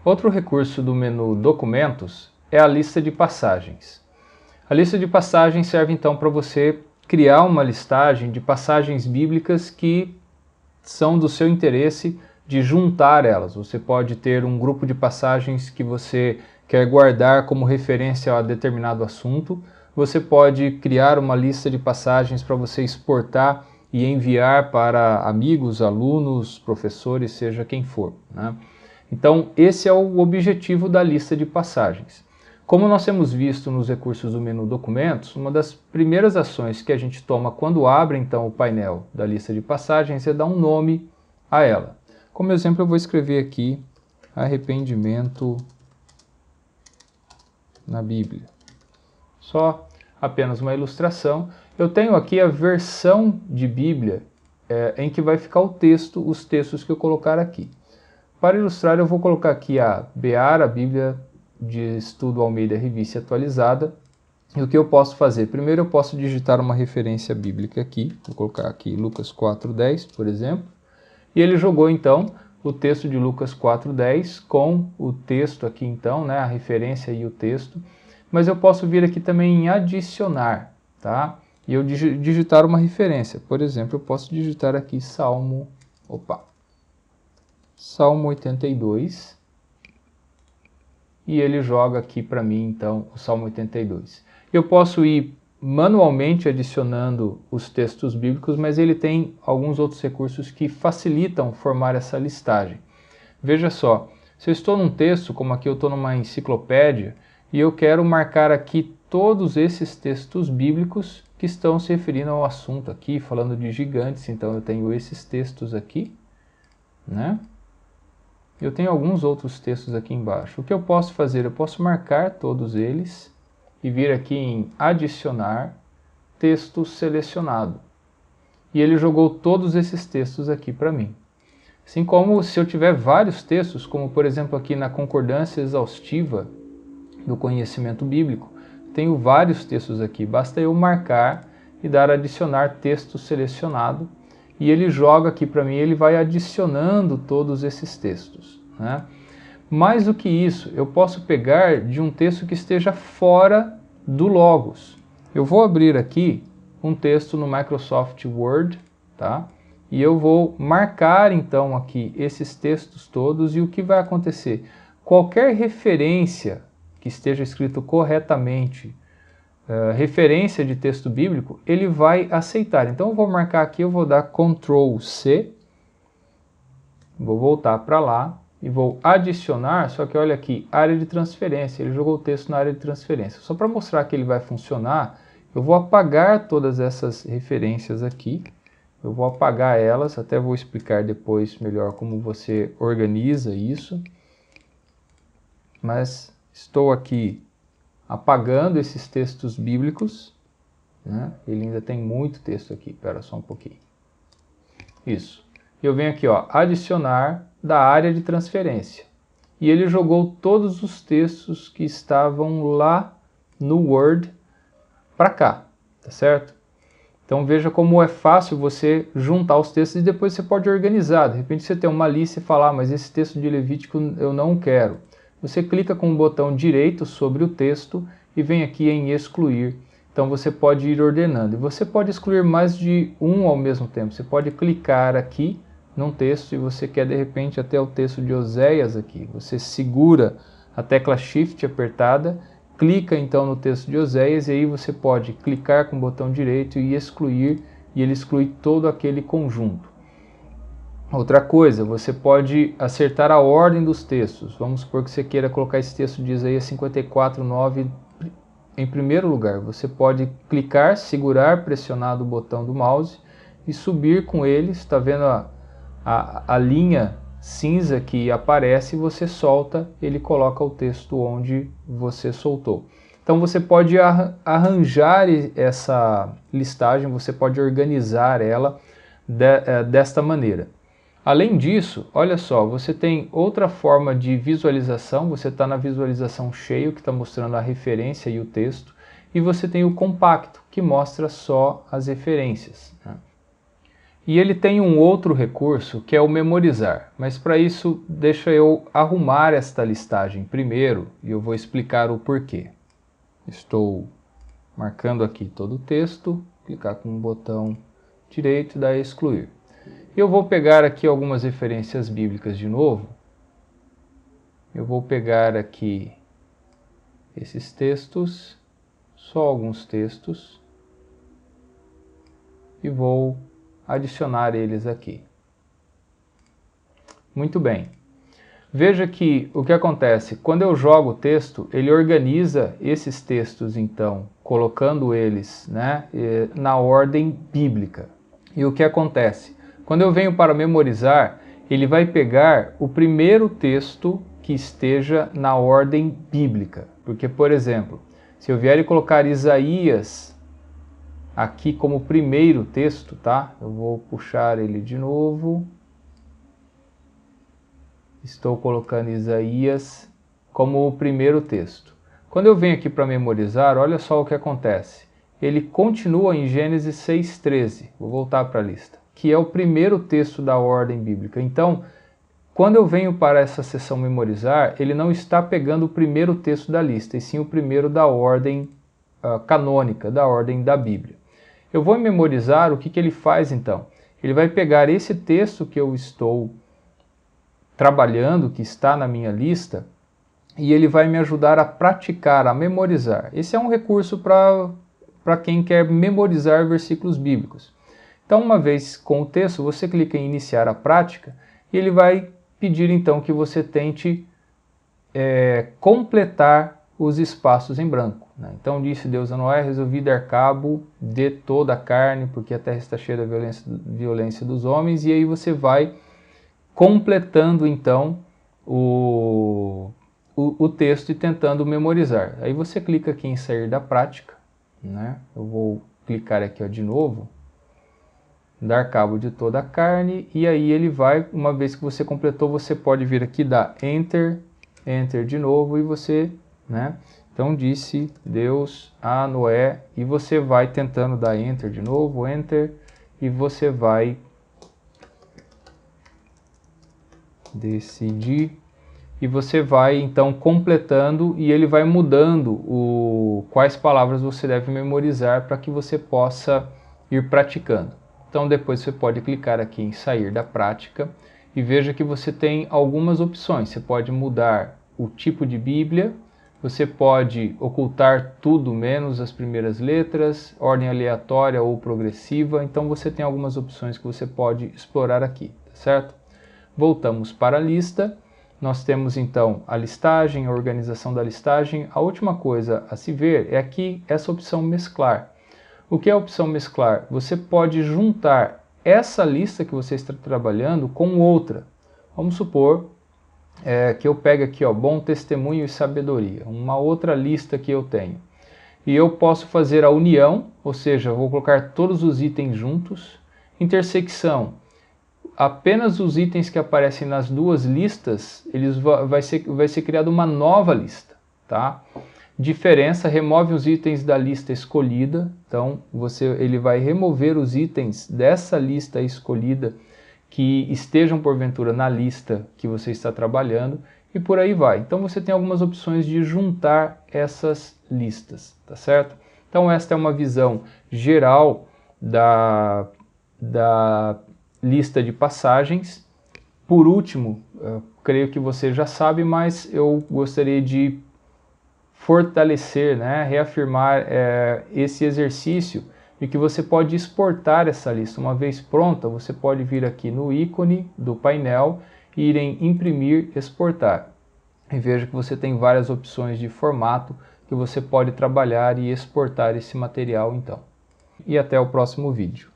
Outro recurso do menu Documentos é a lista de passagens. A lista de passagens serve então para você criar uma listagem de passagens bíblicas que são do seu interesse, de juntar elas. Você pode ter um grupo de passagens que você quer guardar como referência a determinado assunto. Você pode criar uma lista de passagens para você exportar e enviar para amigos, alunos, professores, seja quem for, né? Então, esse é o objetivo da lista de passagens. Como nós temos visto nos recursos do menu Documentos, uma das primeiras ações que a gente toma quando abre então o painel da lista de passagens é dar um nome a ela. Como exemplo, eu vou escrever aqui arrependimento na Bíblia. Só apenas uma ilustração. Eu tenho aqui a versão de Bíblia em que vai ficar o texto, os textos que eu colocar aqui. Para ilustrar, eu vou colocar aqui a BEAR, a Bíblia de Estudo Almeida Revista Atualizada. E o que eu posso fazer? Primeiro eu posso digitar uma referência bíblica aqui. Vou colocar aqui Lucas 4:10, por exemplo. E ele jogou então o texto de Lucas 4:10 com o texto aqui então, né, a referência e o texto. Mas eu posso vir aqui também em adicionar, tá? E eu digitar uma referência. Por exemplo, eu posso digitar aqui Salmo 82. E ele joga aqui para mim, então, o Salmo 82. Eu posso ir manualmente adicionando os textos bíblicos, mas ele tem alguns outros recursos que facilitam formar essa listagem. Veja só, se eu estou num texto, como aqui eu estou numa enciclopédia, e eu quero marcar aqui todos esses textos bíblicos que estão se referindo ao assunto aqui, falando de gigantes, então eu tenho esses textos aqui, né? Eu tenho alguns outros textos aqui embaixo. O que eu posso fazer? Eu posso marcar todos eles e vir aqui em adicionar texto selecionado. E ele jogou todos esses textos aqui para mim. Assim como se eu tiver vários textos, como por exemplo aqui na concordância exaustiva do conhecimento bíblico, tenho vários textos aqui. Basta eu marcar e dar adicionar texto selecionado. E ele joga aqui para mim, ele vai adicionando todos esses textos, né? Mais do que isso, eu posso pegar de um texto que esteja fora do Logos. Eu vou abrir aqui um texto no Microsoft Word, tá? E eu vou marcar então aqui esses textos todos e o que vai acontecer? Qualquer referência que esteja escrito corretamente, referência de texto bíblico, ele vai aceitar. Então eu vou marcar aqui, eu vou dar Ctrl C, vou voltar para lá e vou adicionar, só que olha aqui, área de transferência, ele jogou o texto na área de transferência. Só para mostrar que ele vai funcionar, eu vou apagar todas essas referências aqui, eu vou apagar elas, até vou explicar depois melhor como você organiza isso, mas estou aqui apagando esses textos bíblicos, né? Ele ainda tem muito texto aqui, espera só um pouquinho. Isso. Eu venho aqui, ó, adicionar da área de transferência. E ele jogou todos os textos que estavam lá no Word para cá, tá certo? Então veja como é fácil você juntar os textos e depois você pode organizar. De repente você tem uma lista e falar, mas esse texto de Levítico eu não quero. Você clica com o botão direito sobre o texto e vem aqui em excluir. Então você pode ir ordenando. E você pode excluir mais de um ao mesmo tempo. Você pode clicar aqui num texto e você quer de repente até o texto de Oséias aqui. Você segura a tecla Shift apertada, clica então no texto de Oséias e aí você pode clicar com o botão direito e excluir, e ele exclui todo aquele conjunto. Outra coisa, você pode acertar a ordem dos textos. Vamos supor que você queira colocar esse texto de Isaías 54:9 em primeiro lugar. Você pode clicar, segurar, pressionado o botão do mouse e subir com ele. Está vendo a linha cinza que aparece, você solta, ele coloca o texto onde você soltou. Então você pode arranjar essa listagem, você pode organizar ela desta maneira. Além disso, olha só, você tem outra forma de visualização, você está na visualização cheio, que está mostrando a referência e o texto, e você tem o compacto, que mostra só as referências, né? E ele tem um outro recurso que é o memorizar, mas para isso deixa eu arrumar esta listagem primeiro e eu vou explicar o porquê. Estou marcando aqui todo o texto, clicar com o botão direito e dar excluir. Eu vou pegar aqui algumas referências bíblicas de novo. Eu vou pegar aqui esses textos, só alguns textos, e vou adicionar eles aqui. Muito bem. Veja que o que acontece, quando eu jogo o texto, ele organiza esses textos, então, colocando eles, né, na ordem bíblica. E o que acontece? Quando eu venho para memorizar, ele vai pegar o primeiro texto que esteja na ordem bíblica. Porque, por exemplo, se eu vier e colocar Isaías aqui como primeiro texto, tá? Eu vou puxar ele de novo. Estou colocando Isaías como o primeiro texto. Quando eu venho aqui para memorizar, olha só o que acontece. Ele continua em Gênesis 6,13. Vou voltar para a lista. Que é o primeiro texto da ordem bíblica. Então, quando eu venho para essa seção memorizar, ele não está pegando o primeiro texto da lista, e sim o primeiro da ordem canônica, da ordem da Bíblia. Eu vou memorizar, o que ele faz então? Ele vai pegar esse texto que eu estou trabalhando, que está na minha lista, e ele vai me ajudar a praticar, a memorizar. Esse é um recurso para quem quer memorizar versículos bíblicos. Então, uma vez com o texto, você clica em iniciar a prática, e ele vai pedir então que você tente completar os espaços em branco. Né? Então disse Deus a Noé: resolvi dar cabo de toda a carne, porque a terra está cheia da violência dos homens, e aí você vai completando então o texto e tentando memorizar. Aí você clica aqui em sair da prática, né? Eu vou clicar aqui ó, de novo, dar cabo de toda a carne, e aí ele vai, uma vez que você completou, você pode vir aqui, dar Enter, Enter de novo, e você, né? Então disse Deus a Noé, e você vai tentando dar Enter de novo, Enter, e você vai decidir, e você vai então completando, e ele vai mudando quais palavras você deve memorizar para que você possa ir praticando. Então depois você pode clicar aqui em sair da prática e veja que você tem algumas opções. Você pode mudar o tipo de Bíblia, você pode ocultar tudo menos as primeiras letras, ordem aleatória ou progressiva. Então você tem algumas opções que você pode explorar aqui, tá certo? Voltamos para a lista. Nós temos então a listagem, a organização da listagem. A última coisa a se ver é aqui essa opção mesclar. O que é a opção mesclar? Você pode juntar essa lista que você está trabalhando com outra. Vamos supor que eu pegue aqui, ó, bom testemunho e sabedoria, uma outra lista que eu tenho. E eu posso fazer a união, ou seja, eu vou colocar todos os itens juntos. Intersecção, apenas os itens que aparecem nas duas listas, vai ser criada uma nova lista, tá? Diferença, remove os itens da lista escolhida. Então ele vai remover os itens dessa lista escolhida que estejam porventura na lista que você está trabalhando, e por aí vai. Então você tem algumas opções de juntar essas listas, tá certo? Então esta é uma visão geral da lista de passagens. Por último, creio que você já sabe, mas eu gostaria de fortalecer, né, reafirmar esse exercício de que você pode exportar essa lista. Uma vez pronta, você pode vir aqui no ícone do painel e ir em imprimir, exportar. E veja que você tem várias opções de formato que você pode trabalhar e exportar esse material então. E até o próximo vídeo.